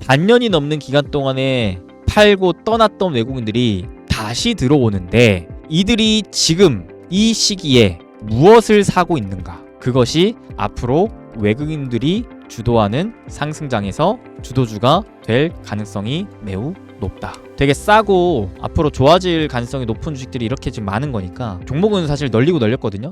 반년이 넘는 기간 동안에 팔고 떠났던 외국인들이 다시 들어오는데 이들이 지금 이 시기에 무엇을 사고 있는가? 그것이 앞으로 외국인들이 주도하는 상승장에서 주도주가 될 가능성이 매우 높다. 되게 싸고 앞으로 좋아질 가능성이 높은 주식들이 이렇게 지금 많은 거니까 종목은 사실 널리고 널렸거든요.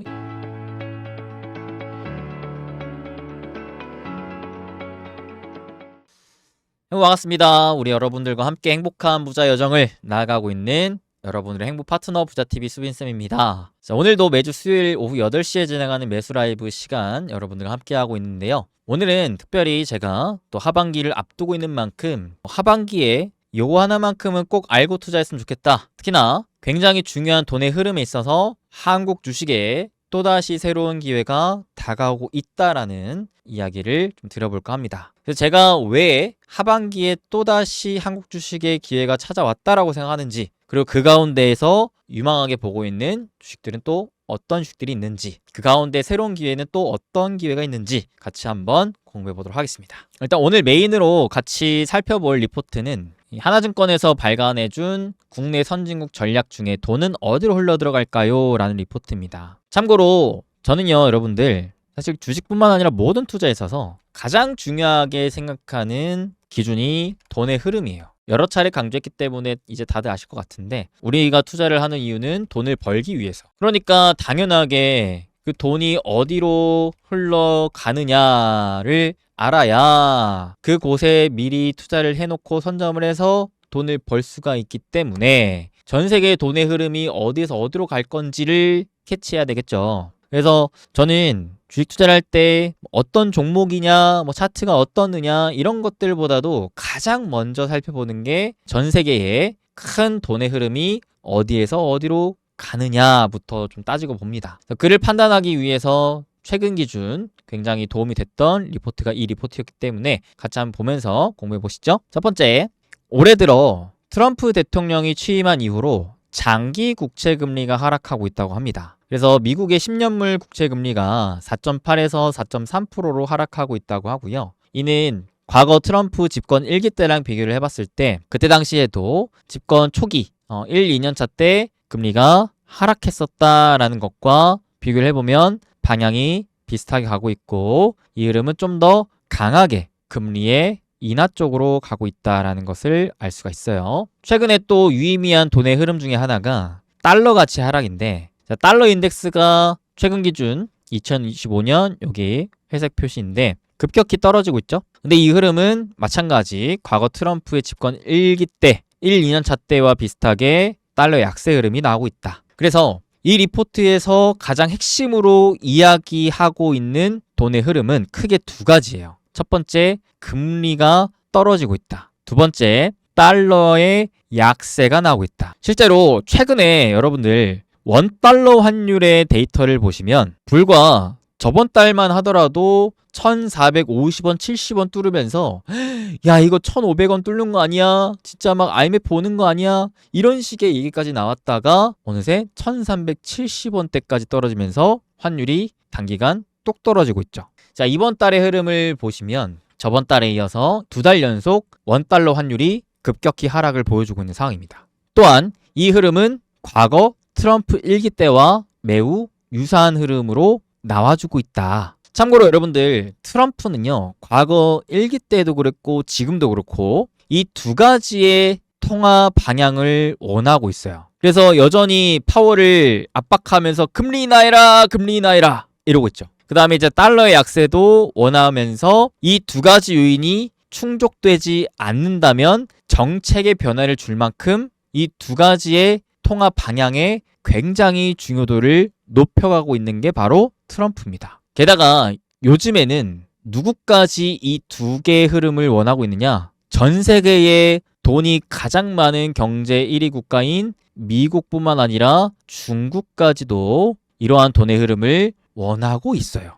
반갑습니다. 우리 여러분들과 함께 행복한 부자 여정을 나아가고 있는 여러분들의 행복 파트너 부자TV 수빈쌤입니다. 자, 오늘도 매주 수요일 오후 8시에 진행하는 매수 라이브 시간 여러분들과 함께하고 있는데요. 오늘은 특별히 제가 또 하반기를 앞두고 있는 만큼 하반기에 요거 하나만큼은 꼭 알고 투자했으면 좋겠다. 특히나 굉장히 중요한 돈의 흐름에 있어서 한국 주식에 또다시 새로운 기회가 다가오고 있다라는 이야기를 좀 드려볼까 합니다. 그래서 제가 왜 하반기에 또다시 한국 주식의 기회가 찾아왔다라고 생각하는지, 그리고 그 가운데에서 유망하게 보고 있는 주식들은 또 어떤 주식들이 있는지, 그 가운데 새로운 기회는 또 어떤 기회가 있는지 같이 한번 공부해 보도록 하겠습니다. 일단 오늘 메인으로 같이 살펴볼 리포트는 하나증권에서 발간해준 국내 선진국 전략 중에 돈은 어디로 흘러들어갈까요? 라는 리포트입니다. 참고로 저는요, 여러분들 사실 주식뿐만 아니라 모든 투자에 있어서 가장 중요하게 생각하는 기준이 돈의 흐름이에요. 여러 차례 강조했기 때문에 이제 다들 아실 것 같은데, 우리가 투자를 하는 이유는 돈을 벌기 위해서. 그러니까 당연하게 그 돈이 어디로 흘러가느냐를 알아야 그곳에 미리 투자를 해놓고 선점을 해서 돈을 벌 수가 있기 때문에 전 세계의 돈의 흐름이 어디에서 어디로 갈 건지를 캐치해야 되겠죠. 그래서 저는 주식 투자를 할 때 어떤 종목이냐, 차트가 어떻느냐 이런 것들보다도 가장 먼저 살펴보는 게 전 세계의 큰 돈의 흐름이 어디에서 어디로 가느냐부터 좀 따지고 봅니다. 그를 판단하기 위해서 최근 기준 굉장히 도움이 됐던 리포트가 이 리포트였기 때문에 같이 한번 보면서 공부해 보시죠. 첫 번째, 올해 들어 트럼프 대통령이 취임한 이후로 장기 국채 금리가 하락하고 있다고 합니다. 그래서 미국의 10년물 국채 금리가 4.8에서 4.3%로 하락하고 있다고 하고요. 이는 과거 트럼프 집권 1기 때랑 비교를 해봤을 때 그때 당시에도 집권 초기 1, 2년차 때 금리가 하락했었다라는 것과 비교를 해보면 방향이 비슷하게 가고 있고, 이 흐름은 좀 더 강하게 금리의 인하 쪽으로 가고 있다라는 것을 알 수가 있어요. 최근에 또 유의미한 돈의 흐름 중에 하나가 달러 가치 하락인데, 달러 인덱스가 최근 기준 2025년 여기 회색 표시인데 급격히 떨어지고 있죠. 근데 이 흐름은 마찬가지 과거 트럼프의 집권 1기 때 1, 2년차 때와 비슷하게 달러 약세 흐름이 나오고 있다. 그래서 이 리포트에서 가장 핵심으로 이야기하고 있는 돈의 흐름은 크게 두 가지예요. 첫 번째, 금리가 떨어지고 있다. 두 번째, 달러의 약세가 나오고 있다. 실제로 최근에 여러분들 원달러 환율의 데이터를 보시면 불과 저번 달만 하더라도 1,450원, 70원 뚫으면서 야, 이거 1,500원 뚫는 거 아니야? 진짜 막 IMF 오는 거 아니야? 이런 식의 얘기까지 나왔다가 어느새 1,370원대까지 떨어지면서 환율이 단기간 뚝 떨어지고 있죠. 자, 이번 달의 흐름을 보시면 저번 달에 이어서 두 달 연속 원달러 환율이 급격히 하락을 보여주고 있는 상황입니다. 또한 이 흐름은 과거 트럼프 1기 때와 매우 유사한 흐름으로 나와주고 있다. 참고로 여러분들, 트럼프는요, 과거 1기 때도 그랬고 지금도 그렇고 이 두 가지의 통화 방향을 원하고 있어요. 그래서 여전히 파월을 압박하면서 금리 인하해라, 금리 인하해라 이러고 있죠. 그 다음에 이제 달러의 약세도 원하면서 이 두 가지 요인이 충족되지 않는다면 정책의 변화를 줄 만큼 이 두 가지의 통화 방향의 굉장히 중요도를 높여가고 있는 게 바로 트럼프입니다. 게다가 요즘에는 누구까지 이 두 개의 흐름을 원하고 있느냐? 전 세계의 돈이 가장 많은 경제 1위 국가인 미국뿐만 아니라 중국까지도 이러한 돈의 흐름을 원하고 있어요.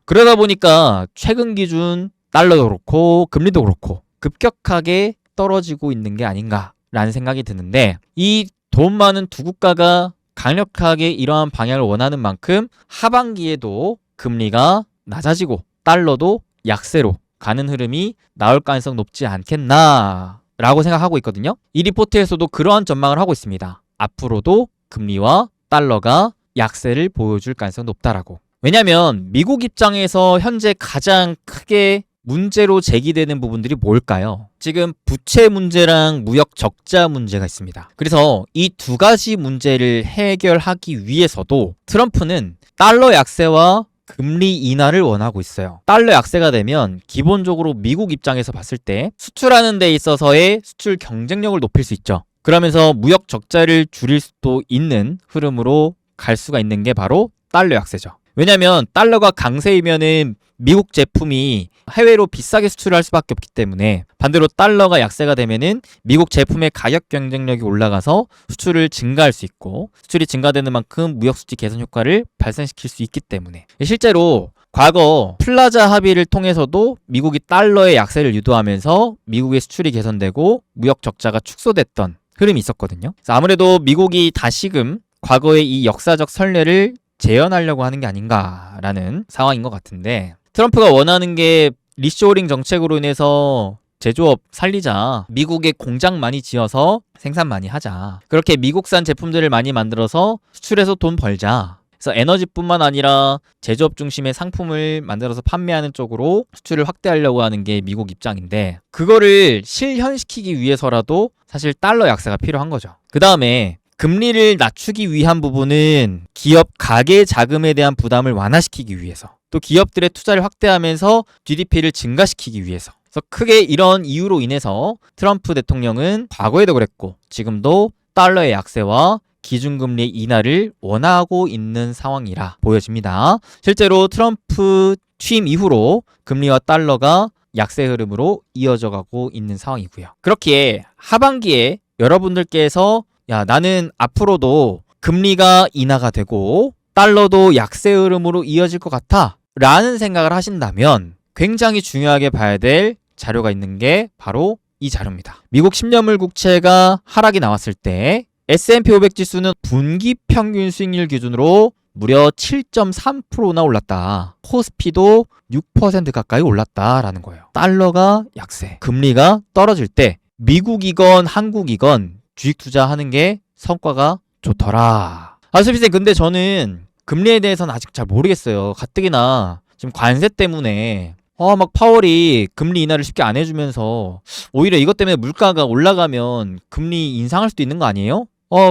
그러다 보니까 최근 기준 달러도 그렇고 금리도 그렇고 급격하게 떨어지고 있는 게 아닌가라는 생각이 드는데, 이 돈 많은 두 국가가 강력하게 이러한 방향을 원하는 만큼 하반기에도 금리가 낮아지고 달러도 약세로 가는 흐름이 나올 가능성 높지 않겠나 라고 생각하고 있거든요. 이 리포트에서도 그러한 전망을 하고 있습니다. 앞으로도 금리와 달러가 약세를 보여줄 가능성이 높다라고. 왜냐면 미국 입장에서 현재 가장 크게 문제로 제기되는 부분들이 뭘까요? 지금 부채 문제랑 무역 적자 문제가 있습니다. 그래서 이 두 가지 문제를 해결하기 위해서도 트럼프는 달러 약세와 금리 인하를 원하고 있어요. 달러 약세가 되면 기본적으로 미국 입장에서 봤을 때 수출하는 데 있어서의 수출 경쟁력을 높일 수 있죠. 그러면서 무역 적자를 줄일 수도 있는 흐름으로 갈 수가 있는 게 바로 달러 약세죠. 왜냐면 달러가 강세이면은 미국 제품이 해외로 비싸게 수출할 수밖에 없기 때문에 반대로 달러가 약세가 되면은 미국 제품의 가격 경쟁력이 올라가서 수출을 증가할 수 있고 수출이 증가되는 만큼 무역 수지 개선 효과를 발생시킬 수 있기 때문에 실제로 과거 플라자 합의를 통해서도 미국이 달러의 약세를 유도하면서 미국의 수출이 개선되고 무역 적자가 축소됐던 흐름이 있었거든요. 그래서 아무래도 미국이 다시금 과거의 이 역사적 선례를 재현하려고 하는 게 아닌가라는 상황인 것 같은데 트럼프가 원하는 게 리쇼어링 정책으로 인해서 제조업 살리자. 미국에 공장 많이 지어서 생산 많이 하자. 그렇게 미국산 제품들을 많이 만들어서 수출해서 돈 벌자. 그래서 에너지뿐만 아니라 제조업 중심의 상품을 만들어서 판매하는 쪽으로 수출을 확대하려고 하는 게 미국 입장인데 그거를 실현시키기 위해서라도 사실 달러 약세가 필요한 거죠. 그 다음에 금리를 낮추기 위한 부분은 기업 가계 자금에 대한 부담을 완화시키기 위해서 또 기업들의 투자를 확대하면서 GDP를 증가시키기 위해서 그래서 크게 이런 이유로 인해서 트럼프 대통령은 과거에도 그랬고 지금도 달러의 약세와 기준금리 인하를 원하고 있는 상황이라 보여집니다. 실제로 트럼프 취임 이후로 금리와 달러가 약세 흐름으로 이어져 가고 있는 상황이고요. 그렇기에 하반기에 여러분들께서 나는 앞으로도 금리가 인하가 되고 달러도 약세 흐름으로 이어질 것 같아 라는 생각을 하신다면 굉장히 중요하게 봐야 될 자료가 있는 게 바로 이 자료입니다. 미국 10년물 국채가 하락이 나왔을 때 S&P 500 지수는 분기 평균 수익률 기준으로 무려 7.3%나 올랐다. 코스피도 6% 가까이 올랐다라는 거예요. 달러가 약세, 금리가 떨어질 때 미국이건 한국이건 주식 투자하는 게 성과가 좋더라. 수피쌤 근데 저는 금리에 대해서는 아직 잘 모르겠어요. 가뜩이나 지금 관세 때문에 막 파월이 금리 인하를 쉽게 안 해주면서 오히려 이것 때문에 물가가 올라가면 금리 인상할 수도 있는 거 아니에요?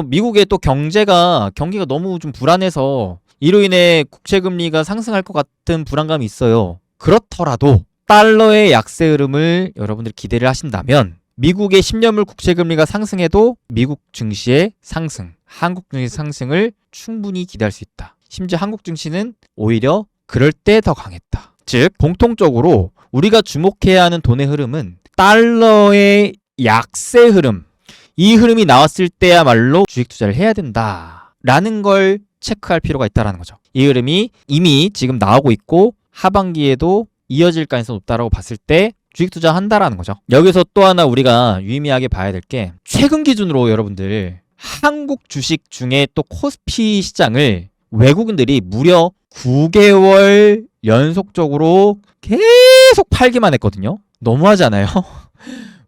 미국의 또 경기가 너무 좀 불안해서 이로 인해 국채금리가 상승할 것 같은 불안감이 있어요. 그렇더라도 달러의 약세 흐름을 여러분들이 기대를 하신다면 미국의 10년물 국채금리가 상승해도 미국 증시의 상승, 한국 증시 상승을 충분히 기대할 수 있다. 심지어 한국 증시는 오히려 그럴 때 더 강했다. 즉 공통적으로 우리가 주목해야 하는 돈의 흐름은 달러의 약세 흐름, 이 흐름이 나왔을 때야말로 주식 투자를 해야 된다라는 걸 체크할 필요가 있다는 거죠. 이 흐름이 이미 지금 나오고 있고 하반기에도 이어질 가능성이 높다라고 봤을 때 주식 투자한다라는 거죠. 여기서 또 하나 우리가 유의미하게 봐야 될 게 최근 기준으로 여러분들 한국 주식 중에 또 코스피 시장을 외국인들이 무려 9개월 연속적으로 계속 팔기만 했거든요. 너무하지 않아요?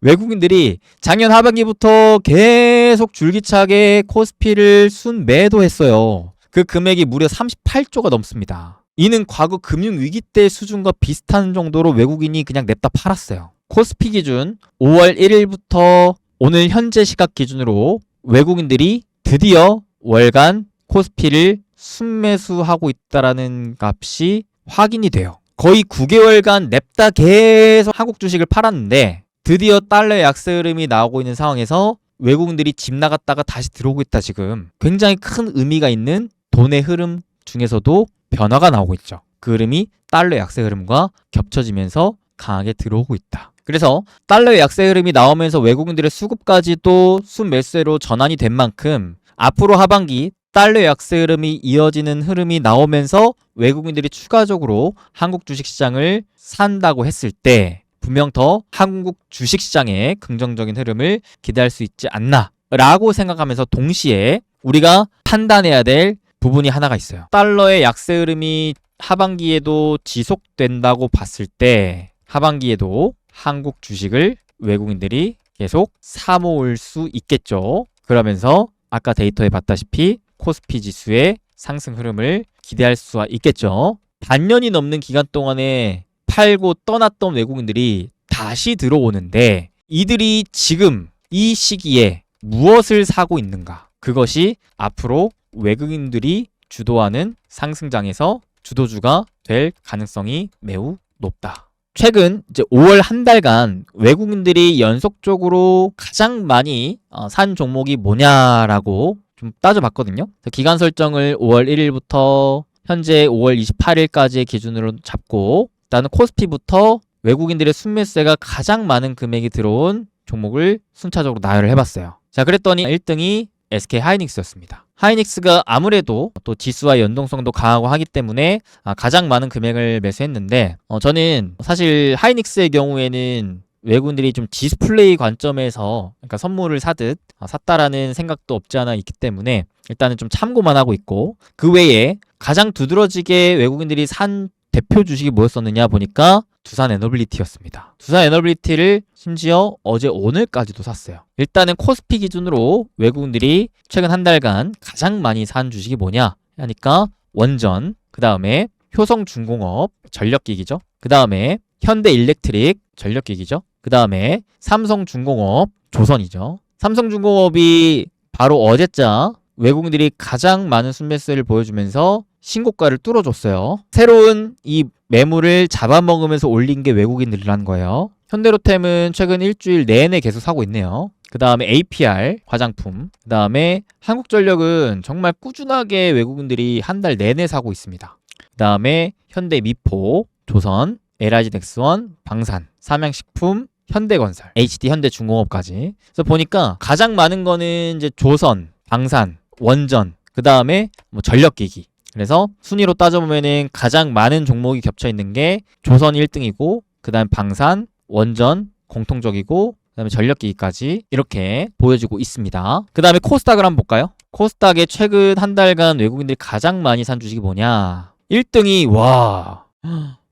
외국인들이 작년 하반기부터 계속 줄기차게 코스피를 순매도했어요. 그 금액이 무려 38조가 넘습니다. 이는 과거 금융위기 때 수준과 비슷한 정도로 외국인이 그냥 냅다 팔았어요. 코스피 기준 5월 1일부터 오늘 현재 시각 기준으로 외국인들이 드디어 월간 코스피를 순매수하고 있다라는 값이 확인이 돼요. 거의 9개월간 냅다 계속 한국 주식을 팔았는데 드디어 달러의 약세 흐름이 나오고 있는 상황에서 외국인들이 집 나갔다가 다시 들어오고 있다. 지금 굉장히 큰 의미가 있는 돈의 흐름 중에서도 변화가 나오고 있죠. 그 흐름이 달러의 약세 흐름과 겹쳐지면서 강하게 들어오고 있다. 그래서 달러의 약세 흐름이 나오면서 외국인들의 수급까지도 순매수로 전환이 된 만큼 앞으로 하반기 달러 약세 흐름이 이어지는 흐름이 나오면서 외국인들이 추가적으로 한국 주식시장을 산다고 했을 때 분명 더 한국 주식시장의 긍정적인 흐름을 기대할 수 있지 않나 라고 생각하면서 동시에 우리가 판단해야 될 부분이 하나가 있어요. 달러의 약세 흐름이 하반기에도 지속된다고 봤을 때 하반기에도 한국 주식을 외국인들이 계속 사모을 수 있겠죠. 그러면서 아까 데이터에 봤다시피 코스피 지수의 상승 흐름을 기대할 수가 있겠죠. 반년이 넘는 기간 동안에 팔고 떠났던 외국인들이 다시 들어오는데 이들이 지금 이 시기에 무엇을 사고 있는가? 그것이 앞으로 외국인들이 주도하는 상승장에서 주도주가 될 가능성이 매우 높다. 최근 이제 5월 한 달간 외국인들이 연속적으로 가장 많이 산 종목이 뭐냐라고 좀 따져봤거든요. 기간 설정을 5월 1일부터 현재 5월 28일까지의 기준으로 잡고 일단은 코스피부터 외국인들의 순매수세가 가장 많은 금액이 들어온 종목을 순차적으로 나열을 해봤어요. 자, 그랬더니 1등이 SK 하이닉스였습니다. 하이닉스가 아무래도 또 지수와 연동성도 강하고 하기 때문에 가장 많은 금액을 매수했는데 저는 사실 하이닉스의 경우에는 외국인들이 좀 디스플레이 관점에서 그러니까 선물을 사듯 샀다라는 생각도 없지 않아 있기 때문에 일단은 좀 참고만 하고 있고 그 외에 가장 두드러지게 외국인들이 산 대표 주식이 뭐였었느냐 보니까 두산 에너빌리티였습니다. 두산 에너빌리티를 심지어 어제 오늘까지도 샀어요. 일단은 코스피 기준으로 외국인들이 최근 한 달간 가장 많이 산 주식이 뭐냐 하니까 원전, 그 다음에 효성중공업, 전력기기죠. 그 다음에 현대일렉트릭, 전력기기죠. 그 다음에 삼성중공업, 조선이죠. 삼성중공업이 바로 어제자 외국인들이 가장 많은 순매수를 보여주면서 신고가를 뚫어줬어요. 새로운 이 매물을 잡아먹으면서 올린 게 외국인들이라는 거예요. 현대로템은 최근 일주일 내내 계속 사고 있네요. 그 다음에 APR 화장품, 그 다음에 한국전력은 정말 꾸준하게 외국인들이 한 달 내내 사고 있습니다. 그 다음에 현대미포, 조선, LIG-넥스원, 방산, 삼양식품, 현대건설, HD 현대중공업까지. 그래서 보니까 가장 많은 거는 이제 조선, 방산, 원전, 그 다음에 뭐 전력기기. 그래서 순위로 따져보면은 가장 많은 종목이 겹쳐 있는 게 조선 1등이고, 그 다음 방산, 원전 공통적이고, 그 다음에 전력기기까지 이렇게 보여지고 있습니다. 그 다음에 코스닥을 한번 볼까요? 코스닥의 최근 한 달간 외국인들이 가장 많이 산 주식이 뭐냐? 1등이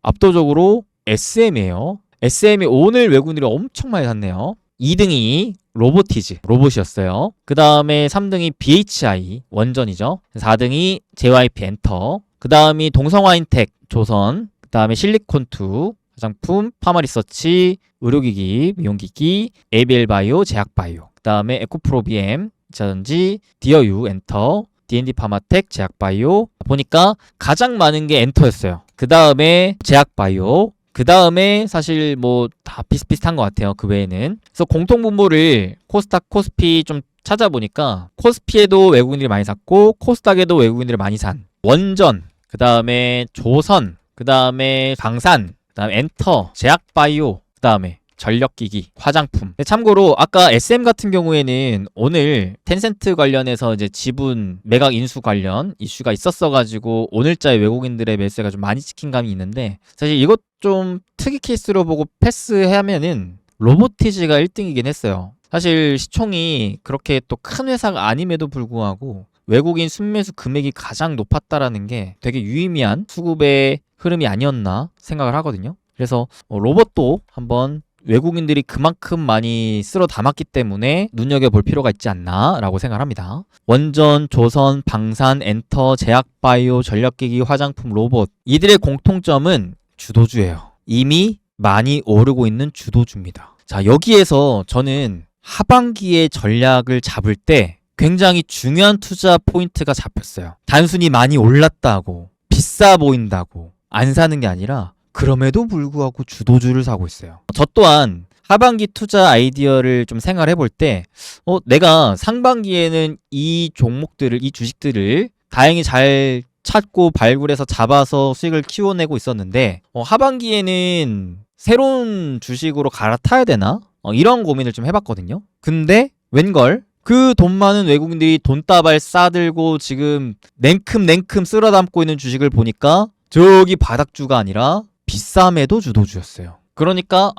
압도적으로 SM이에요. SM이 오늘 외국인들이 엄청 많이 샀네요. 2등이 로보티즈, 로봇이었어요. 그 다음에 3등이 BHI, 원전이죠. 4등이 JYP 엔터, 그 다음이 동성화인텍, 조선, 그 다음에 실리콘2, 화장품, 파마리서치, 의료기기, 미용기기, ABL바이오, 제약바이오, 그 다음에 에코프로비엠, 자전지, 디어유, 엔터, D&D 파마텍, 제약바이오. 보니까 가장 많은 게 엔터였어요. 그 다음에 제약바이오, 그 다음에 사실 뭐 다 비슷비슷한 것 같아요. 그 외에는. 그래서 공통분모를 코스닥, 코스피 좀 찾아보니까 코스피에도 외국인들이 많이 샀고 코스닥에도 외국인들이 많이 산 원전, 그 다음에 조선, 그 다음에 방산, 그 다음에 엔터, 제약바이오, 그 다음에 전력기기, 화장품. 참고로 아까 SM 같은 경우에는 오늘 텐센트 관련해서 이제 지분 매각 인수 관련 이슈가 있었어가지고 오늘자에 외국인들의 매수가 좀 많이 찍힌 감이 있는데 사실 이것 좀 특이 케이스로 보고 패스하면은 로보티즈가 1등이긴 했어요. 사실 시총이 그렇게 또 큰 회사가 아님에도 불구하고 외국인 순매수 금액이 가장 높았다라는 게 되게 유의미한 수급의 흐름이 아니었나 생각을 하거든요. 그래서 로봇도 한번 외국인들이 그만큼 많이 쓸어 담았기 때문에 눈여겨볼 필요가 있지 않나 라고 생각합니다. 원전, 조선, 방산, 엔터, 제약바이오, 전력기기, 화장품, 로봇 이들의 공통점은 주도주예요. 이미 많이 오르고 있는 주도주입니다. 자, 여기에서 저는 하반기의 전략을 잡을 때 굉장히 중요한 투자 포인트가 잡혔어요. 단순히 많이 올랐다고 비싸 보인다고 안 사는 게 아니라 그럼에도 불구하고 주도주를 사고 있어요. 저 또한 하반기 투자 아이디어를 좀 생각해 볼 때 내가 상반기에는 이 종목들을, 이 주식들을 다행히 잘 찾고 발굴해서 잡아서 수익을 키워내고 있었는데 하반기에는 새로운 주식으로 갈아타야 되나? 이런 고민을 좀 해봤거든요. 근데 웬걸? 그 돈 많은 외국인들이 돈다발 싸들고 지금 냉큼 쓸어 담고 있는 주식을 보니까 저기 바닥주가 아니라 비쌈에도 주도주였어요. 그러니까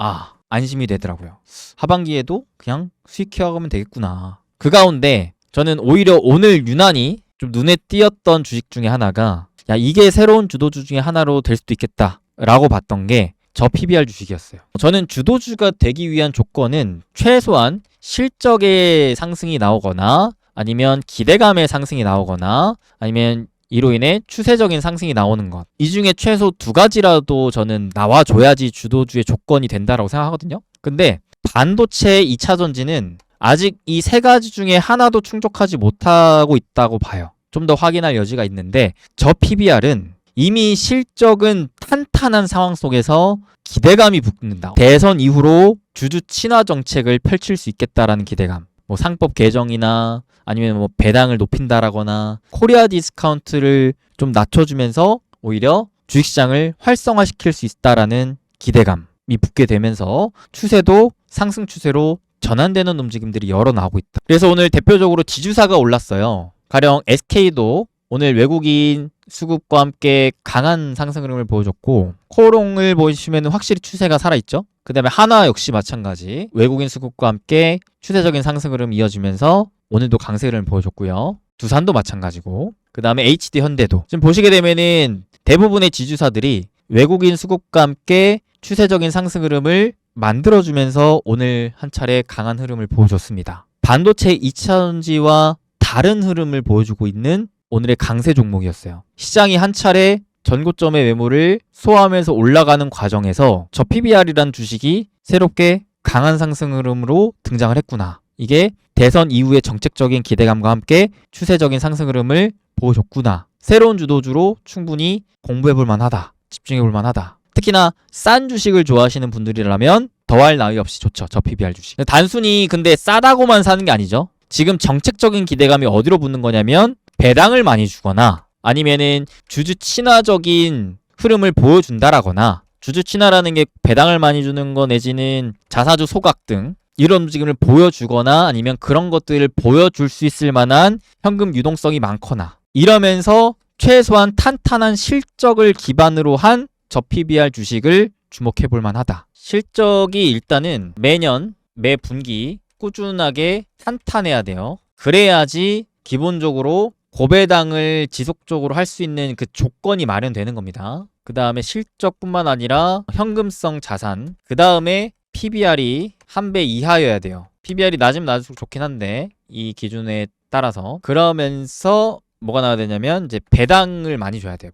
안심이 되더라고요. 하반기에도 그냥 수익 키워가면 되겠구나. 그 가운데 저는 오히려 오늘 유난히 좀 눈에 띄었던 주식 중에 하나가 이게 새로운 주도주 중에 하나로 될 수도 있겠다 라고 봤던 게 저 PBR 주식이었어요. 저는 주도주가 되기 위한 조건은 최소한 실적의 상승이 나오거나 아니면 기대감의 상승이 나오거나 아니면 이로 인해 추세적인 상승이 나오는 것. 이 중에 최소 2가지라도 저는 나와줘야지 주도주의 조건이 된다라고 생각하거든요. 근데 반도체 2차 전지는 아직 이 3가지 중에 하나도 충족하지 못하고 있다고 봐요. 좀 더 확인할 여지가 있는데 저 PBR은 이미 실적은 탄탄한 상황 속에서 기대감이 붙는다. 대선 이후로 주주 친화 정책을 펼칠 수 있겠다라는 기대감. 뭐 상법 개정이나 아니면 뭐 배당을 높인다라거나 코리아 디스카운트를 좀 낮춰주면서 오히려 주식시장을 활성화시킬 수 있다라는 기대감이 붙게 되면서 추세도 상승 추세로 전환되는 움직임들이 여러 나오고 있다. 그래서 오늘 대표적으로 지주사가 올랐어요. 가령 SK도 오늘 외국인 수급과 함께 강한 상승 흐름을 보여줬고 코롱을 보시면 확실히 추세가 살아있죠. 그 다음에 하나 역시 마찬가지 외국인 수급과 함께 추세적인 상승 흐름 이어지면서 오늘도 강세 흐름을 보여줬고요. 두산도 마찬가지고 그 다음에 HD 현대도 지금 보시게 되면은 대부분의 지주사들이 외국인 수급과 함께 추세적인 상승 흐름을 만들어주면서 오늘 한 차례 강한 흐름을 보여줬습니다. 반도체 2차전지와 다른 흐름을 보여주고 있는 오늘의 강세 종목이었어요. 시장이 한 차례 전고점의 매물을 소화하면서 올라가는 과정에서 저 PBR이란 주식이 새롭게 강한 상승 흐름으로 등장을 했구나. 이게 대선 이후의 정책적인 기대감과 함께 추세적인 상승 흐름을 보여줬구나. 새로운 주도주로 충분히 공부해볼 만하다. 집중해볼 만하다. 특히나 싼 주식을 좋아하시는 분들이라면 더할 나위 없이 좋죠. 저 PBR 주식. 단순히 근데 싸다고만 사는 게 아니죠. 지금 정책적인 기대감이 어디로 붙는 거냐면 배당을 많이 주거나 아니면은 주주 친화적인 흐름을 보여준다라거나 주주 친화라는 게 배당을 많이 주는 거 내지는 자사주 소각 등 이런 움직임을 보여주거나 아니면 그런 것들을 보여줄 수 있을 만한 현금 유동성이 많거나 이러면서 최소한 탄탄한 실적을 기반으로 한 저 PBR 주식을 주목해 볼 만하다. 실적이 일단은 매년 매 분기 꾸준하게 탄탄해야 돼요. 그래야지 기본적으로 고배당을 지속적으로 할 수 있는 그 조건이 마련되는 겁니다. 그 다음에 실적뿐만 아니라 현금성 자산, 그 다음에 PBR이 1배 이하여야 돼요. PBR이 낮으면 낮을수록 좋긴 한데 이 기준에 따라서 그러면서 뭐가 나와야 되냐면 이제 배당을 많이 줘야 돼요.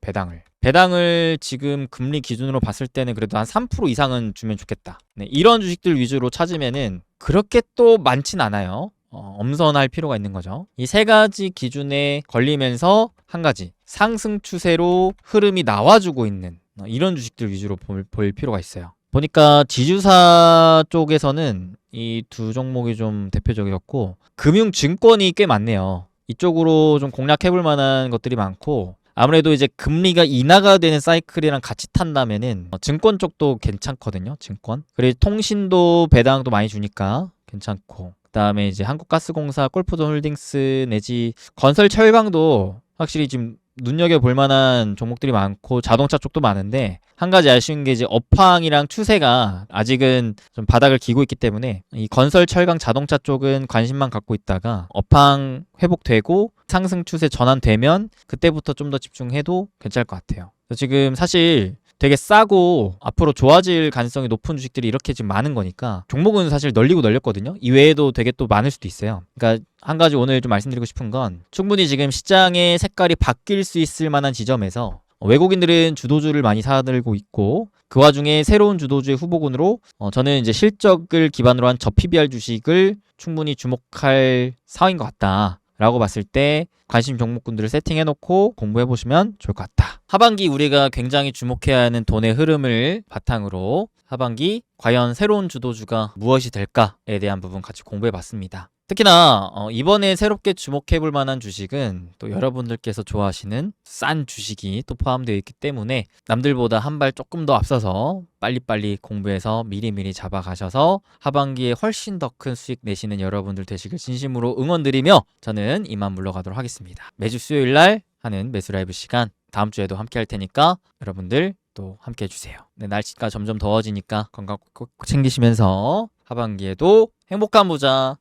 배당을 지금 금리 기준으로 봤을 때는 그래도 한 3% 이상은 주면 좋겠다. 네, 이런 주식들 위주로 찾으면은 그렇게 또 많진 않아요. 엄선할 필요가 있는 거죠. 이 3가지 기준에 걸리면서 한 가지 상승 추세로 흐름이 나와주고 있는 이런 주식들 위주로 볼 필요가 있어요. 보니까 지주사 쪽에서는 이 2 종목이 좀 대표적이었고 금융증권이 꽤 많네요. 이쪽으로 좀 공략해볼 만한 것들이 많고 아무래도 이제 금리가 인하가 되는 사이클이랑 같이 탄다면은 증권 쪽도 괜찮거든요. 증권. 그리고 통신도 배당도 많이 주니까 괜찮고 그 다음에 이제 한국가스공사, 골프존 홀딩스 내지 건설 철강도 확실히 지금 눈여겨볼 만한 종목들이 많고 자동차 쪽도 많은데 한 가지 아쉬운 게 이제 업황이랑 추세가 아직은 좀 바닥을 기고 있기 때문에 이 건설 철강 자동차 쪽은 관심만 갖고 있다가 업황 회복되고 상승 추세 전환되면 그때부터 좀 더 집중해도 괜찮을 것 같아요. 지금 사실 되게 싸고 앞으로 좋아질 가능성이 높은 주식들이 이렇게 지금 많은 거니까 종목은 사실 널리고 널렸거든요. 이외에도 되게 또 많을 수도 있어요. 그러니까 한 가지 오늘 좀 말씀드리고 싶은 건 충분히 지금 시장의 색깔이 바뀔 수 있을 만한 지점에서 외국인들은 주도주를 많이 사들고 있고 그 와중에 새로운 주도주의 후보군으로 저는 이제 실적을 기반으로 한 저 PBR 주식을 충분히 주목할 상황인 것 같다. 라고 봤을 때 관심 종목군들을 세팅해놓고 공부해보시면 좋을 것 같다. 하반기 우리가 굉장히 주목해야 하는 돈의 흐름을 바탕으로 하반기 과연 새로운 주도주가 무엇이 될까에 대한 부분 같이 공부해봤습니다. 특히나 이번에 새롭게 주목해볼 만한 주식은 또 여러분들께서 좋아하시는 싼 주식이 또 포함되어 있기 때문에 남들보다 한 발 조금 더 앞서서 빨리빨리 공부해서 미리미리 잡아가셔서 하반기에 훨씬 더 큰 수익 내시는 여러분들 되시길 진심으로 응원드리며 저는 이만 물러가도록 하겠습니다. 매주 수요일날 하는 매수 라이브 시간 다음 주에도 함께 할 테니까 여러분들 또 함께 해주세요. 네, 날씨가 점점 더워지니까 건강 꼭 챙기시면서 하반기에도 행복한 부자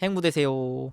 행부 되세요.